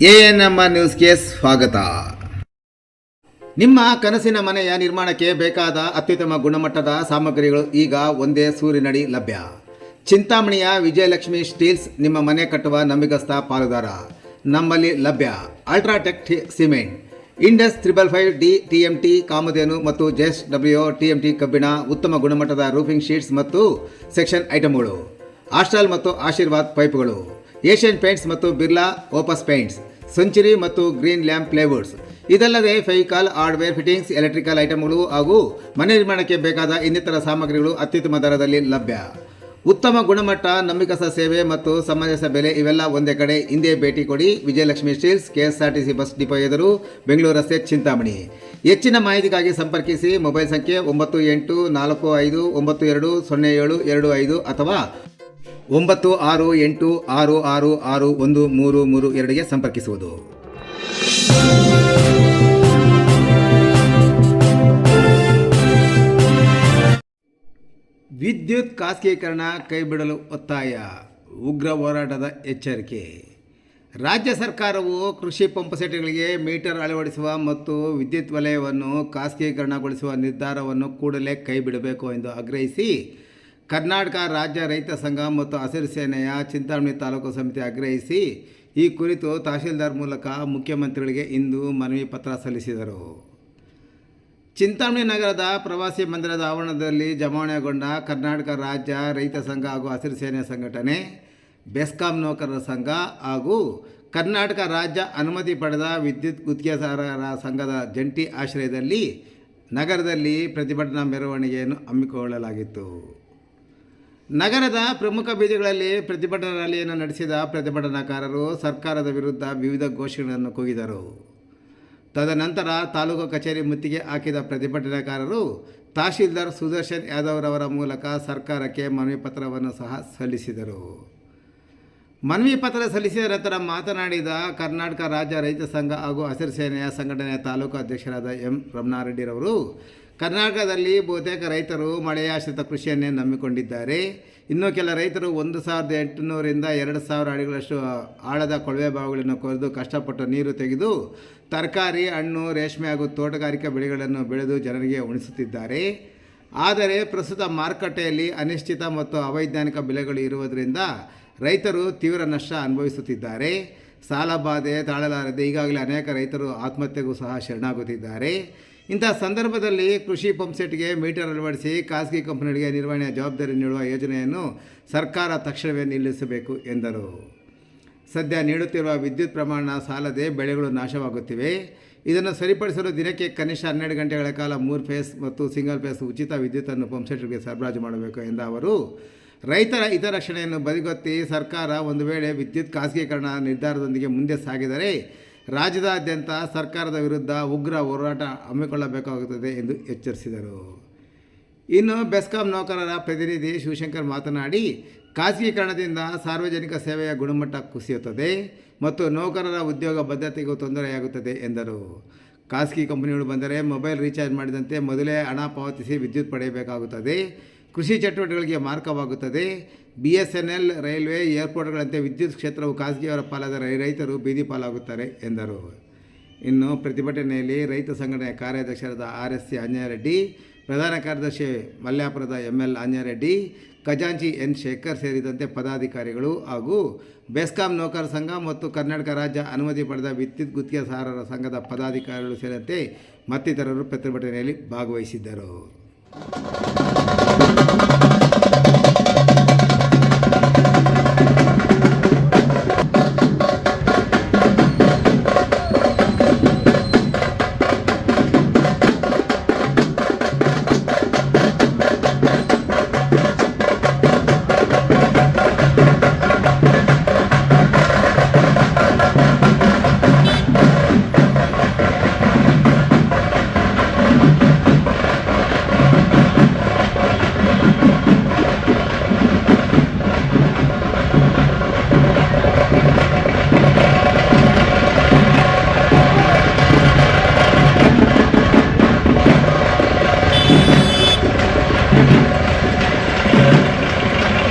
ANM ನ್ಯೂಸ್ಗೆ ಸ್ವಾಗತ. ನಿಮ್ಮ ಕನಸಿನ ಮನೆಯ ನಿರ್ಮಾಣಕ್ಕೆ ಬೇಕಾದ ಅತ್ಯುತ್ತಮ ಗುಣಮಟ್ಟದ ಸಾಮಗ್ರಿಗಳು ಈಗ ಒಂದೇ ಸೂರಿನಡಿ ಲಭ್ಯ. ಚಿಂತಾಮಣಿಯ ವಿಜಯಲಕ್ಷ್ಮಿ ಸ್ಟೀಲ್ಸ್ ನಿಮ್ಮ ಮನೆ ಕಟ್ಟುವ ನಂಬಿಕಸ್ಥ ಪಾಲುದಾರ. ನಮ್ಮಲ್ಲಿ ಲಭ್ಯ UltraTech cement, Indus 555D TMT ಕಾಮಧೇನು ಮತ್ತು JSW TMT ಕಬ್ಬಿಣ, ಉತ್ತಮ ಗುಣಮಟ್ಟದ ರೂಫಿಂಗ್ ಶೀಟ್ಸ್ ಮತ್ತು ಸೆಕ್ಷನ್ ಐಟಮ್ಗಳು, ಆಸ್ಟ್ರಾಲ್ ಮತ್ತು ಆಶೀರ್ವಾದ್ ಪೈಪ್ಗಳು, ಏಷ್ಯನ್ ಪೇಂಟ್ಸ್ ಮತ್ತು ಬಿರ್ಲಾ ಓಪಸ್ ಪೇಂಟ್ಸ್, ಸೆಂಚುರಿ ಮತ್ತು ಗ್ರೀನ್ ಲ್ಯಾಂಪ್ ಪ್ಲೇವುಡ್ಸ್. ಇದಲ್ಲದೆ ಫೆವಿಕಾಲ್, ಹಾರ್ಡ್ವೇರ್, ಫಿಟ್ಟಿಂಗ್ಸ್, ಎಲೆಕ್ಟ್ರಿಕಲ್ ಐಟಮ್ಗಳು ಹಾಗೂ ಮನೆ ನಿರ್ಮಾಣಕ್ಕೆ ಬೇಕಾದ ಇನ್ನಿತರ ಸಾಮಗ್ರಿಗಳು ಅತ್ಯುತ್ತಮ ದರದಲ್ಲಿ ಲಭ್ಯ. ಉತ್ತಮ ಗುಣಮಟ್ಟ, ನಂಬಿಕಸ್ಥ ಸೇವೆ ಮತ್ತು ಸಮಂಜಸ ಬೆಲೆ ಇವೆಲ್ಲ ಒಂದೇ ಕಡೆ. ಹಿಂದೆ ಭೇಟಿ ಕೊಡಿ. Vijayalakshmi steels, KSRTC bus depot ಎದುರು, ಬೆಂಗಳೂರು ರಸ್ತೆ, ಚಿಂತಾಮಣಿ. ಹೆಚ್ಚಿನ ಮಾಹಿತಿಗಾಗಿ ಸಂಪರ್ಕಿಸಿ. ಮೊಬೈಲ್ ಸಂಖ್ಯೆ 9845292075 ಅಥವಾ 9686666132ಗೆ ಸಂಪರ್ಕಿಸುವುದು. ವಿದ್ಯುತ್ ಖಾಸಗೀಕರಣ ಕೈಬಿಡಲು ಒತ್ತಾಯ, ಉಗ್ರ ಹೋರಾಟದ ಎಚ್ಚರಿಕೆ. ರಾಜ್ಯ ಸರ್ಕಾರವು ಕೃಷಿ ಪಂಪ್ ಸೆಟ್ಗಳಿಗೆ ಮೀಟರ್ ಅಳವಡಿಸುವ ಮತ್ತು ವಿದ್ಯುತ್ ವಲಯವನ್ನು ಖಾಸಗೀಕರಣಗೊಳಿಸುವ ನಿರ್ಧಾರವನ್ನು ಕೂಡಲೇ ಕೈಬಿಡಬೇಕು ಎಂದು ಆಗ್ರಹಿಸಿ ಕರ್ನಾಟಕ ರಾಜ್ಯ ರೈತ ಸಂಘ ಮತ್ತು ಹಸಿರು ಸೇನೆಯ ಚಿಂತಾಮಣಿ ತಾಲೂಕು ಸಮಿತಿ ಆಗ್ರಹಿಸಿ ಈ ಕುರಿತು ತಹಶೀಲ್ದಾರ್ ಮೂಲಕ ಮುಖ್ಯಮಂತ್ರಿಗಳಿಗೆ ಇಂದು ಮನವಿ ಪತ್ರ ಸಲ್ಲಿಸಿದರು. ಚಿಂತಾಮಣಿ ನಗರದ ಪ್ರವಾಸಿ ಮಂದಿರದ ಆವರಣದಲ್ಲಿ ಜಮಾವಣೆಗೊಂಡ ಕರ್ನಾಟಕ ರಾಜ್ಯ ರೈತ ಸಂಘ ಹಾಗೂ ಹಸಿರು ಸೇನೆ ಸಂಘಟನೆ, ಬೆಸ್ಕಾಂ ನೌಕರರ ಸಂಘ ಹಾಗೂ ಕರ್ನಾಟಕ ರಾಜ್ಯ ಅನುಮತಿ ಪಡೆದ ವಿದ್ಯುತ್ ಗುತ್ತಿಗೆದಾರರ ಸಂಘದ ಜಂಟಿ ಆಶ್ರಯದಲ್ಲಿ ನಗರದಲ್ಲಿ ಪ್ರತಿಭಟನಾ ಮೆರವಣಿಗೆಯನ್ನು ಹಮ್ಮಿಕೊಳ್ಳಲಾಗಿತ್ತು. ನಗರದ ಪ್ರಮುಖ ಬೀದಿಗಳಲ್ಲಿ ಪ್ರತಿಭಟನಾ ರ್ಯಾಲಿಯನ್ನು ನಡೆಸಿದ ಪ್ರತಿಭಟನಾಕಾರರು ಸರ್ಕಾರದ ವಿರುದ್ಧ ವಿವಿಧ ಘೋಷಣೆಗಳನ್ನು ಕೂಗಿದರು. ತದನಂತರ ತಾಲೂಕು ಕಚೇರಿ ಮುತ್ತಿಗೆ ಹಾಕಿದ ಪ್ರತಿಭಟನಾಕಾರರು ತಹಶೀಲ್ದಾರ್ ಸುದರ್ಶನ್ ಯಾದವ್ರವರ ಮೂಲಕ ಸರ್ಕಾರಕ್ಕೆ ಮನವಿ ಪತ್ರವನ್ನು ಸಹ ಸಲ್ಲಿಸಿದರು. ಮನವಿ ಪತ್ರ ಸಲ್ಲಿಸಿದ ನಂತರ ಮಾತನಾಡಿದ ಕರ್ನಾಟಕ ರಾಜ್ಯ ರೈತ ಸಂಘ ಹಾಗೂ ಹಸಿರು ಸೇನೆಯ ಸಂಘಟನೆಯ ತಾಲೂಕು ಅಧ್ಯಕ್ಷರಾದ ಎಂ ರಮಣಾರೆಡ್ಡಿರವರು, ಕರ್ನಾಟಕದಲ್ಲಿ ಬಹುತೇಕ ರೈತರು ಮಳೆಯಾಶ್ರಿತ ಕೃಷಿಯನ್ನೇ ನಂಬಿಕೊಂಡಿದ್ದಾರೆ. ಇನ್ನು ಕೆಲ ರೈತರು 1800ರಿಂದ 2000 ಅಡಿಗಳಷ್ಟು ಆಳದ ಕೊಳವೆ ಬಾವಿಗಳನ್ನು ಕೊರೆದು ಕಷ್ಟಪಟ್ಟು ನೀರು ತೆಗೆದು ತರಕಾರಿ, ಹಣ್ಣು, ರೇಷ್ಮೆ ಹಾಗೂ ತೋಟಗಾರಿಕಾ ಬೆಳೆಗಳನ್ನು ಬೆಳೆದು ಜನರಿಗೆ ಉಣಿಸುತ್ತಿದ್ದಾರೆ. ಆದರೆ ಪ್ರಸ್ತುತ ಮಾರುಕಟ್ಟೆಯಲ್ಲಿ ಅನಿಶ್ಚಿತ ಮತ್ತು ಅವೈಜ್ಞಾನಿಕ ಬೆಲೆಗಳು ಇರುವುದರಿಂದ ರೈತರು ತೀವ್ರ ನಷ್ಟ ಅನುಭವಿಸುತ್ತಿದ್ದಾರೆ. ಸಾಲಬಾಧೆ ತಾಳಲಾರದೆ ಈಗಾಗಲೇ ಅನೇಕ ರೈತರು ಆತ್ಮಹತ್ಯೆಗೂ ಸಹ ಶರಣಾಗುತ್ತಿದ್ದಾರೆ. ಇಂಥ ಸಂದರ್ಭದಲ್ಲಿ ಕೃಷಿ ಪಂಪ್ಸೆಟ್ಗೆ ಮೀಟರ್ ಅಳವಡಿಸಿ ಖಾಸಗಿ ಕಂಪನಿಗಳಿಗೆ ನಿರ್ವಹಣೆಯ ಜವಾಬ್ದಾರಿ ನೀಡುವ ಯೋಜನೆಯನ್ನು ಸರ್ಕಾರ ತಕ್ಷಣವೇ ನಿಲ್ಲಿಸಬೇಕು ಎಂದರು. ಸದ್ಯ ನೀಡುತ್ತಿರುವ ವಿದ್ಯುತ್ ಪ್ರಮಾಣ ಸಾಲದೆ ಬೆಳೆಗಳು ನಾಶವಾಗುತ್ತಿವೆ. ಇದನ್ನು ಸರಿಪಡಿಸಲು ದಿನಕ್ಕೆ ಕನಿಷ್ಠ 12 ಗಂಟೆಗಳ ಕಾಲ 3 ಫೇಸ್ ಮತ್ತು ಸಿಂಗಲ್ ಫೇಸ್ ಉಚಿತ ವಿದ್ಯುತ್ತನ್ನು ಪಂಪ್ಸೆಟ್ಗೆ ಸರಬರಾಜು ಮಾಡಬೇಕು ಎಂದ ಅವರು, ರೈತರ ಹಿತರಕ್ಷಣೆಯನ್ನು ಬದಿಗೊತ್ತಿ ಸರ್ಕಾರ ಒಂದು ವೇಳೆ ವಿದ್ಯುತ್ ಖಾಸಗೀಕರಣ ನಿರ್ಧಾರದೊಂದಿಗೆ ಮುಂದೆ ಸಾಗಿದರೆ ರಾಜ್ಯದಾದ್ಯಂತ ಸರ್ಕಾರದ ವಿರುದ್ಧ ಉಗ್ರ ಹೋರಾಟ ಹಮ್ಮಿಕೊಳ್ಳಬೇಕಾಗುತ್ತದೆ ಎಂದು ಎಚ್ಚರಿಸಿದರು. ಇನ್ನು ಬೆಸ್ಕಾಂ ನೌಕರರ ಪ್ರತಿನಿಧಿ ಶಿವಶಂಕರ್ ಮಾತನಾಡಿ, ಖಾಸಗೀಕರಣದಿಂದ ಸಾರ್ವಜನಿಕ ಸೇವೆಯ ಗುಣಮಟ್ಟ ಕುಸಿಯುತ್ತದೆ ಮತ್ತು ನೌಕರರ ಉದ್ಯೋಗ ಭದ್ರತೆಗೂ ತೊಂದರೆಯಾಗುತ್ತದೆ ಎಂದರು. ಖಾಸಗಿ ಕಂಪನಿಗಳು ಬಂದರೆ ಮೊಬೈಲ್ ರೀಚಾರ್ಜ್ ಮಾಡಿದಂತೆ ಮೊದಲೇ ಹಣ ಪಾವತಿಸಿ ವಿದ್ಯುತ್ ಪಡೆಯಬೇಕಾಗುತ್ತದೆ. ಕೃಷಿ ಚಟುವಟಿಕೆಗಳಿಗೆ ಮಾರಕವಾಗುತ್ತದೆ. BSNL, ರೈಲ್ವೆ, ಏರ್ಪೋರ್ಟ್ಗಳಂತೆ ವಿದ್ಯುತ್ ಕ್ಷೇತ್ರವು ಖಾಸಗಿಯವರ ಪಾಲಾದರೆ ರೈತರು ಬೀದಿ ಪಾಲಾಗುತ್ತಾರೆ ಎಂದರು. ಇನ್ನು ಪ್ರತಿಭಟನೆಯಲ್ಲಿ ರೈತ ಸಂಘಟನೆಯ ಕಾರ್ಯಾಧ್ಯಕ್ಷರಾದ RSC ಆಂಜನೇಯರೆಡ್ಡಿ, ಪ್ರಧಾನ ಕಾರ್ಯದರ್ಶಿ ಮಲ್ಯಾಪುರದ ML ಆಂಜನೇಯರೆಡ್ಡಿ, ಖಜಾಂಚಿ N ಶೇಖರ್ ಸೇರಿದಂತೆ ಪದಾಧಿಕಾರಿಗಳು ಹಾಗೂ ಬೆಸ್ಕಾಂ ನೌಕರ ಸಂಘ ಮತ್ತು ಕರ್ನಾಟಕ ರಾಜ್ಯ ಅನುಮತಿ ಪಡೆದ ವಿದ್ಯುತ್ ಗುತ್ತಿಗೆದಾರರ ಸಂಘದ ಪದಾಧಿಕಾರಿಗಳು ಸೇರಿದಂತೆ ಮತ್ತಿತರರು ಪ್ರತಿಭಟನೆಯಲ್ಲಿ ಭಾಗವಹಿಸಿದ್ದರು.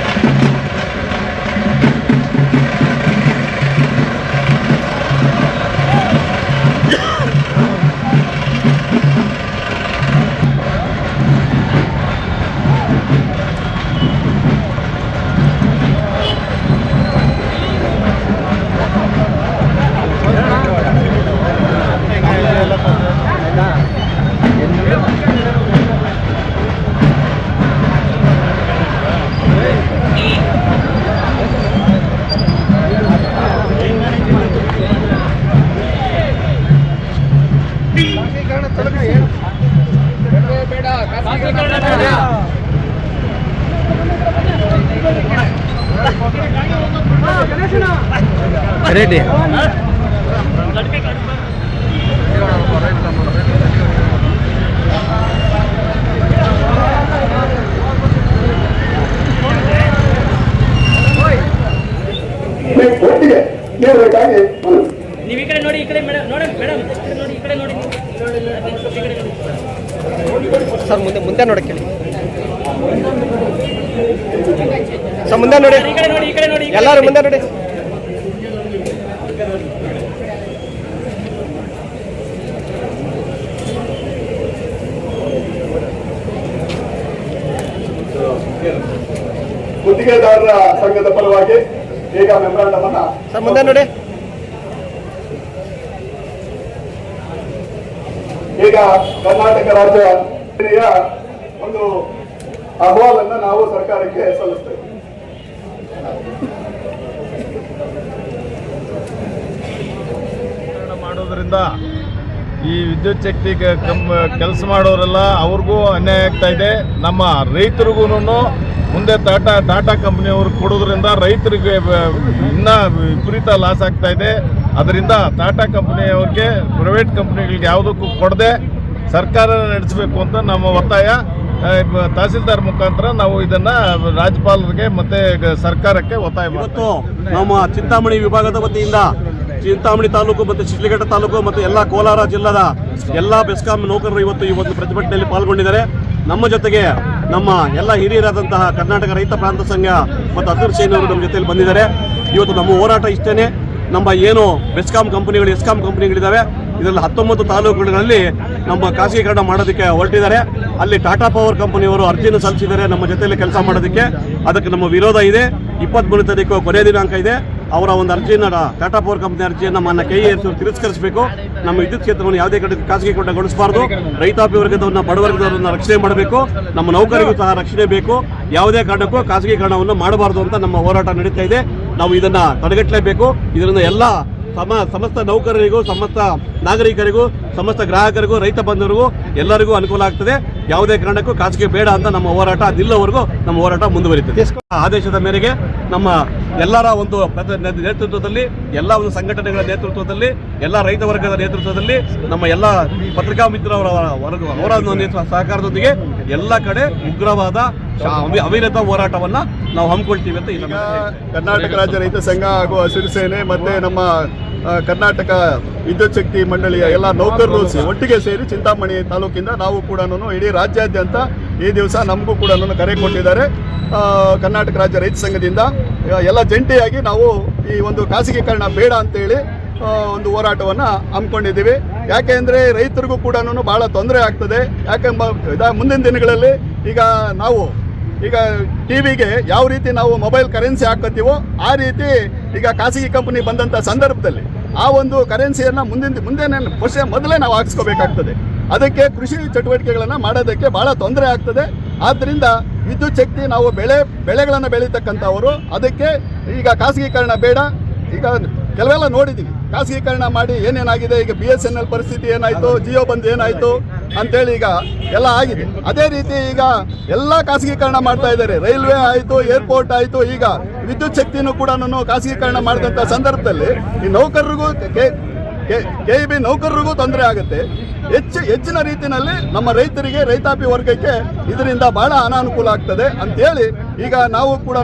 ರೆಡಿ ನೀವು ಈ ಕಡೆ ನೋಡಿ, ಈ ಕಡೆ ಮೇಡಮ್ ನೋಡಿ, ಈ ಕಡೆ ನೋಡಿ ಸರ್. ಮುಂದೆ ನೋಡಕ್ಕೆ ಸರ್, ಮುಂದೆ ನೋಡಿ, ಈ ಕಡೆ ನೋಡಿ, ಈ ಕಡೆ ನೋಡಿ, ಎಲ್ಲರೂ ಮುಂದೆ ನೋಡಿ. ಗುತ್ತಿಗೆದಾರರ ಸಂಘದ ಪರವಾಗಿ ಈಗ ಮೆಮೊರಾಂಡಮ್ ಅನ್ನ ಸರ್, ಮುಂದೆ ನೋಡಿ. ಈಗ ಕರ್ನಾಟಕ ರಾಜ್ಯ ಒಂದು ಅಹವಾಲನ್ನ ನಾವು ಸರ್ಕಾರಕ್ಕೆ ಸಲ್ಲಿಸ್ತೇವೆ. ಮಾಡೋದ್ರಿಂದ ಈ ವಿದ್ಯುತ್ ಶಕ್ತಿ ಕೆಲಸ ಮಾಡೋರೆಲ್ಲ ಅವ್ರಿಗೂ ಅನ್ಯಾಯ ಆಗ್ತಾ ಇದೆ. ನಮ್ಮ ರೈತರಿಗೂ ಮುಂದೆ ಟಾಟಾ ಕಂಪ್ನಿಯವ್ರು ಕೊಡೋದ್ರಿಂದ ರೈತರಿಗೆ ಇನ್ನೂ ವಿಪರೀತ ಲಾಸ್ ಆಗ್ತಾ ಇದೆ. ಅದರಿಂದ ಟಾಟಾ ಕಂಪ್ನಿಯವ್ರಿಗೆ ಪ್ರೈವೇಟ್ ಕಂಪ್ನಿಗಳಿಗೆ ಯಾವುದಕ್ಕೂ ಕೊಡದೆ ಸರ್ಕಾರ ನಡೆಸಬೇಕು ಅಂತ ನಮ್ಮ ಒತ್ತಾಯ. ತಹಸೀಲ್ದಾರ್ ಮುಖಾಂತರ ನಾವು ಇದನ್ನ ರಾಜ್ಯಪಾಲರಿಗೆ ಮತ್ತೆ ಸರ್ಕಾರಕ್ಕೆ ಒತ್ತಾಯ ಇವತ್ತು ನಮ್ಮ ಚಿಂತಾಮಣಿ ವಿಭಾಗದ ವತಿಯಿಂದ ಚಿಂತಾಮಣಿ ತಾಲೂಕು ಮತ್ತು ಶಿಡ್ಲಘಟ್ಟ ತಾಲೂಕು ಮತ್ತು ಎಲ್ಲ ಕೋಲಾರ ಜಿಲ್ಲಾದ ಎಲ್ಲ ಬೆಸ್ಕಾಂ ನೌಕರರು ಇವತ್ತು ಈ ಒಂದು ಪ್ರತಿಭಟನೆಯಲ್ಲಿ ಪಾಲ್ಗೊಂಡಿದ್ದಾರೆ. ನಮ್ಮ ಜೊತೆಗೆ ನಮ್ಮ ಎಲ್ಲ ಹಿರಿಯರಾದಂತಹ ಕರ್ನಾಟಕ ರೈತ ಪ್ರಾಂತ ಸಂಘ ಮತ್ತು ಅತುರ್ ಸೇನವರು ನಮ್ಮ ಜೊತೆಯಲ್ಲಿ ಬಂದಿದ್ದಾರೆ. ಇವತ್ತು ನಮ್ಮ ಹೋರಾಟ ಇಷ್ಟೇ. ನಮ್ಮ ಏನು ಬೆಸ್ಕಾಂ ಕಂಪನಿಗಳು, ಎಸ್ಕಾಂ ಕಂಪನಿಗಳಿದ್ದಾವೆ, ಇದರಲ್ಲಿ 19 ತಾಲೂಕುಗಳಲ್ಲಿ ನಮ್ಮ ಖಾಸಗೀಕರಣ ಮಾಡೋದಕ್ಕೆ ಹೊರಟಿದ್ದಾರೆ. ಅಲ್ಲಿ ಟಾಟಾ ಪವರ್ ಕಂಪನಿಯವರು ಅರ್ಜಿಯನ್ನು ಸಲ್ಲಿಸಿದ್ದಾರೆ ನಮ್ಮ ಜೊತೆಯಲ್ಲಿ ಕೆಲಸ ಮಾಡೋದಕ್ಕೆ. ಅದಕ್ಕೆ ನಮ್ಮ ವಿರೋಧ ಇದೆ. 23 ತಾರೀಕು ಕೊನೆಯ ದಿನಾಂಕ ಇದೆ. ಅವರ ಒಂದು ಅರ್ಜಿಯನ್ನು, ಟಾಟಾ ಪವರ್ ಕಂಪನಿ ಅರ್ಜಿಯನ್ನು ಮಾನ್ಯ KES ತಿರಸ್ಕರಿಸಬೇಕು. ನಮ್ಮ ವಿದ್ಯುತ್ ಕ್ಷೇತ್ರವನ್ನು ಯಾವುದೇ ಕಡೆ ಖಾಸಗೀಕರಣಗೊಳಿಸಬಾರ್ದು. ರೈತಾಪಿ ವರ್ಗದವರನ್ನ, ಬಡವರ್ಗದವರನ್ನ ರಕ್ಷಣೆ ಮಾಡಬೇಕು. ನಮ್ಮ ನೌಕರಿಗೂ ಸಹ ರಕ್ಷಣೆ ಬೇಕು. ಯಾವುದೇ ಕಾರಣಕ್ಕೂ ಖಾಸಗೀಕರಣವನ್ನು ಮಾಡಬಾರ್ದು ಅಂತ ನಮ್ಮ ಹೋರಾಟ ನಡೀತಾ ಇದೆ. ನಾವು ಇದನ್ನ ತಡೆಗಟ್ಟಲೇಬೇಕು. ಇದರಿಂದ ಎಲ್ಲ ಸಮಸ್ತ ನೌಕರರಿಗೂ, ಸಮಸ್ತ ನಾಗರಿಕರಿಗೂ, ಸಮಸ್ತ ಗ್ರಾಹಕರಿಗೂ, ರೈತ ಬಂಧುವರಿಗೂ ಎಲ್ಲರಿಗೂ ಅನುಕೂಲ ಆಗ್ತದೆ. ಯಾವುದೇ ಕಾರಣಕ್ಕೂ ಖಾಸಗಿ ಬೇಡ ಅಂತ ನಮ್ಮ ಹೋರಾಟ ನಿಲ್ಲೋವರೆಗೂ ನಮ್ಮ ಹೋರಾಟ ಮುಂದುವರಿಯುತ್ತದೆ. ಆದೇಶದ ಮೇರೆಗೆ ನಮ್ಮ ಎಲ್ಲರ ಒಂದು ನೇತೃತ್ವದಲ್ಲಿ, ಎಲ್ಲ ಒಂದು ಸಂಘಟನೆಗಳ ನೇತೃತ್ವದಲ್ಲಿ, ಎಲ್ಲ ರೈತ ವರ್ಗದ ನೇತೃತ್ವದಲ್ಲಿ, ನಮ್ಮ ಎಲ್ಲ ಪತ್ರಿಕಾ ಮಿತ್ರರ ಅವರ ಸಹಕಾರದೊಂದಿಗೆ ಎಲ್ಲ ಕಡೆ ಉಗ್ರವಾದ ಅವಿರತ ಹೋರಾಟವನ್ನ ನಾವು ಹಮ್ಮಿಕೊಳ್ತೀವಿ ಅಂತ ಈಗ ಕರ್ನಾಟಕ ರಾಜ್ಯ ರೈತ ಸಂಘ ಹಾಗೂ ಹಸಿರು ಸೇನೆ ಮತ್ತೆ ನಮ್ಮ ಕರ್ನಾಟಕ ವಿದ್ಯುತ್ ಶಕ್ತಿ ಮಂಡಳಿಯ ಎಲ್ಲ ನೌಕರರು ಒಟ್ಟಿಗೆ ಸೇರಿ ಚಿಂತಾಮಣಿ ತಾಲೂಕಿಂದ ನಾವು ಕೂಡ ಇಡೀ ರಾಜ್ಯಾದ್ಯಂತ ಈ ದಿವಸ ನಮಗೂ ಕೂಡ ಕರೆ ಕೊಟ್ಟಿದ್ದಾರೆ. ಕರ್ನಾಟಕ ರಾಜ್ಯ ರೈತ ಸಂಘದಿಂದ ಎಲ್ಲ ಜಂಟಿಯಾಗಿ ನಾವು ಈ ಒಂದು ಖಾಸಗೀಕರಣ ಬೇಡ ಅಂತೇಳಿ ಒಂದು ಹೋರಾಟವನ್ನು ಹಮ್ಮಿಕೊಂಡಿದ್ದೀವಿ. ಯಾಕೆಂದರೆ ರೈತರಿಗೂ ಕೂಡ ಭಾಳ ತೊಂದರೆ ಆಗ್ತದೆ. ಯಾಕೆಂಬ ಮುಂದಿನ ದಿನಗಳಲ್ಲಿ ಈಗ ಟಿವಿಗೆ ಯಾವ ರೀತಿ ನಾವು ಮೊಬೈಲ್ ಕರೆನ್ಸಿ ಹಾಕೋತೀವೋ ಆ ರೀತಿ ಈಗ ಖಾಸಗಿ ಕಂಪನಿ ಬಂದಂಥ ಸಂದರ್ಭದಲ್ಲಿ ಆ ಒಂದು ಕರೆನ್ಸಿಯನ್ನು ಮೊದಲೇ ನಾವು ಹಾಕ್ಸ್ಕೋಬೇಕಾಗ್ತದೆ. ಅದಕ್ಕೆ ಕೃಷಿ ಚಟುವಟಿಕೆಗಳನ್ನು ಮಾಡೋದಕ್ಕೆ ಭಾಳ ತೊಂದರೆ ಆಗ್ತದೆ. ಆದ್ದರಿಂದ ವಿದ್ಯುತ್ ಶಕ್ತಿ ನಾವು ಬೆಳೆಗಳನ್ನು ಬೆಳೀತಕ್ಕಂಥವರು, ಅದಕ್ಕೆ ಈಗ ಖಾಸಗೀಕರಣ ಬೇಡ. ಈಗ ಕೆಲವೆಲ್ಲ ನೋಡಿದ್ದೀವಿ, ಖಾಸಗೀಕರಣ ಮಾಡಿ ಏನೇನಾಗಿದೆ. ಈಗ BSNL ಪರಿಸ್ಥಿತಿ ಏನಾಯಿತು, ಜಿಯೋ ಬಂದು ಏನಾಯಿತು ಅಂತೇಳಿ ಈಗ ಎಲ್ಲ ಆಗಿದೆ. ಅದೇ ರೀತಿ ಈಗ ಎಲ್ಲ ಖಾಸಗೀಕರಣ ಮಾಡ್ತಾ ಇದ್ದಾರೆ. ರೈಲ್ವೆ ಆಯಿತು, ಏರ್ಪೋರ್ಟ್ ಆಯಿತು. ಈಗ ವಿದ್ಯುತ್ ಶಕ್ತಿನೂ ಕೂಡ ಖಾಸಗೀಕರಣ ಮಾಡಿದಂಥ ಸಂದರ್ಭದಲ್ಲಿ ಈ ನೌಕರರಿಗೂ KEB ನೌಕರರಿಗೂ ತೊಂದರೆ ಆಗುತ್ತೆ. ಹೆಚ್ಚಿನ ರೀತಿಯಲ್ಲಿ ನಮ್ಮ ರೈತರಿಗೆ, ರೈತಾಪಿ ವರ್ಗಕ್ಕೆ ಇದರಿಂದ ಬಹಳ ಅನಾನುಕೂಲ ಆಗ್ತದೆ ಅಂತೇಳಿ ಈಗ ನಾವು ಕೂಡ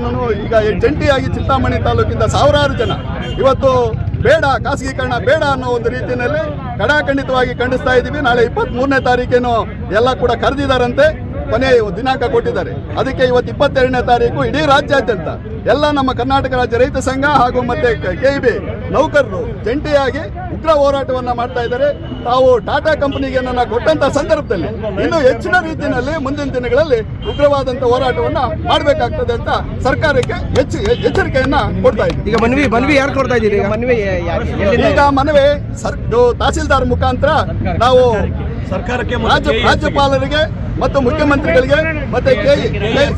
ಈಗ ಜಂಟಿಯಾಗಿ ಚಿಂತಾಮಣಿ ತಾಲೂಕಿಂದ ಸಾವಿರಾರು ಜನ ಇವತ್ತು ಬೇಡ, ಖಾಸಗೀಕರಣ ಬೇಡ ಅನ್ನೋ ಒಂದು ರೀತಿಯಲ್ಲಿ ಖಡಾಖಂಡಿತವಾಗಿ ಖಂಡಿಸ್ತಾ ಇದ್ದೀವಿ. ನಾಳೆ 23ನೇ ತಾರೀಕೇನು ಎಲ್ಲ ಕೂಡ ಕರೆದಿದ್ದಾರಂತೆ, ಕೊನೆಯ ದಿನಾಂಕ ಕೊಟ್ಟಿದ್ದಾರೆ. ಅದಕ್ಕೆ ಇವತ್ತು 22ನೇ ತಾರೀಕು ಇಡೀ ರಾಜ್ಯಾದ್ಯಂತ ಎಲ್ಲ ನಮ್ಮ ಕರ್ನಾಟಕ ರಾಜ್ಯ ರೈತ ಸಂಘ ಹಾಗೂ ಮತ್ತೆ KEB ನೌಕರರು ಜಂಟಿಯಾಗಿ ಉಗ್ರ ಹೋರಾಟವನ್ನು ಮಾಡ್ತಾ ಇದ್ದಾರೆ. ತಾವು ಟಾಟಾ ಕಂಪನಿಗೆ ಕೊಟ್ಟಂತ ಸಂದರ್ಭದಲ್ಲಿ ಇನ್ನೂ ಹೆಚ್ಚಿನ ರೀತಿಯಲ್ಲಿ ಮುಂದಿನ ದಿನಗಳಲ್ಲಿ ಉಗ್ರವಾದಂತ ಹೋರಾಟವನ್ನ ಮಾಡಬೇಕಾಗ್ತದೆ ಅಂತ ಸರ್ಕಾರಕ್ಕೆ ಎಚ್ಚರಿಕೆಯನ್ನ ಕೊಡ್ತಾ ಇದ್ದೀವಿ. ಈಗ ಮನವಿ ಯಾರು ಕೊಡ್ತಾ ಇದ್ದೀರಿ? ಈಗ ಮನವಿ ತಹಸೀಲ್ದಾರ್ ಮುಖಾಂತರ ನಾವು ಸರ್ಕಾರಕ್ಕೆ, ರಾಜ್ಯಪಾಲರಿಗೆ ಮತ್ತು ಮುಖ್ಯಮಂತ್ರಿಗಳಿಗೆ ಮತ್ತೆ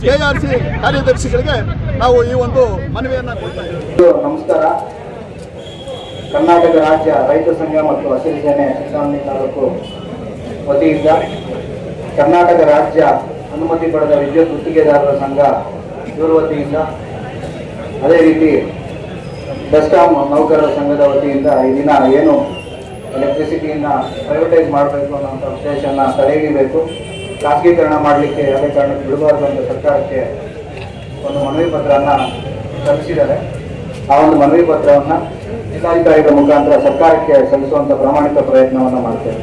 KRC ಕಾರ್ಯದರ್ಶಿಗಳಿಗೆ ನಾವು ಈ ಒಂದು ಮನವಿಯನ್ನ ಕೊಡ್ತಾ ಇದ್ದೀವಿ. ನಮಸ್ಕಾರ. ಕರ್ನಾಟಕ ರಾಜ್ಯ ರೈತ ಸಂಘ ಮತ್ತು ಹಸಿರು ಸೇನೆ ಚಿಂತಾಮಣಿ ತಾಲೂಕು ವತಿಯಿಂದ ಕರ್ನಾಟಕ ರಾಜ್ಯ ಅನುಮತಿ ಪಡೆದ ವಿದ್ಯುತ್ ಗುತ್ತಿಗೆದಾರರ ಸಂಘ ಇವರ ವತಿಯಿಂದ, ಅದೇ ರೀತಿ ಬೆಸ್ಕಾಂ ನೌಕರರ ಸಂಘದ ವತಿಯಿಂದ ಈ ದಿನ ಏನು ಎಲೆಕ್ಟ್ರಿಸಿಟಿಯನ್ನು ಪ್ರೈವೇಟೈಸ್ ಮಾಡಬೇಕು ಅನ್ನೋಂಥ ಉದ್ದೇಶನ ತಡೆ ಹಿಡಿಬೇಕು, ಖಾಸಗೀಕರಣ ಮಾಡಲಿಕ್ಕೆ ಯಾವುದೇ ಕಾರಣಕ್ಕೆ ಬಿಡಬಾರ್ದು ಅಂತ ಸರ್ಕಾರಕ್ಕೆ ಒಂದು ಮನವಿ ಪತ್ರವನ್ನು ಸಲ್ಲಿಸಿದ್ದಾರೆ. ಆ ಒಂದು ಮನವಿ ಪತ್ರವನ್ನು ಜಿಲ್ಲಾಧಿಕಾರಿಗಳ ಮುಖಾಂತರ ಸರ್ಕಾರಕ್ಕೆ ಸಲ್ಲಿಸುವಂಥ ಪ್ರಾಮಾಣಿಕ ಪ್ರಯತ್ನವನ್ನು ಮಾಡ್ತೇವೆ.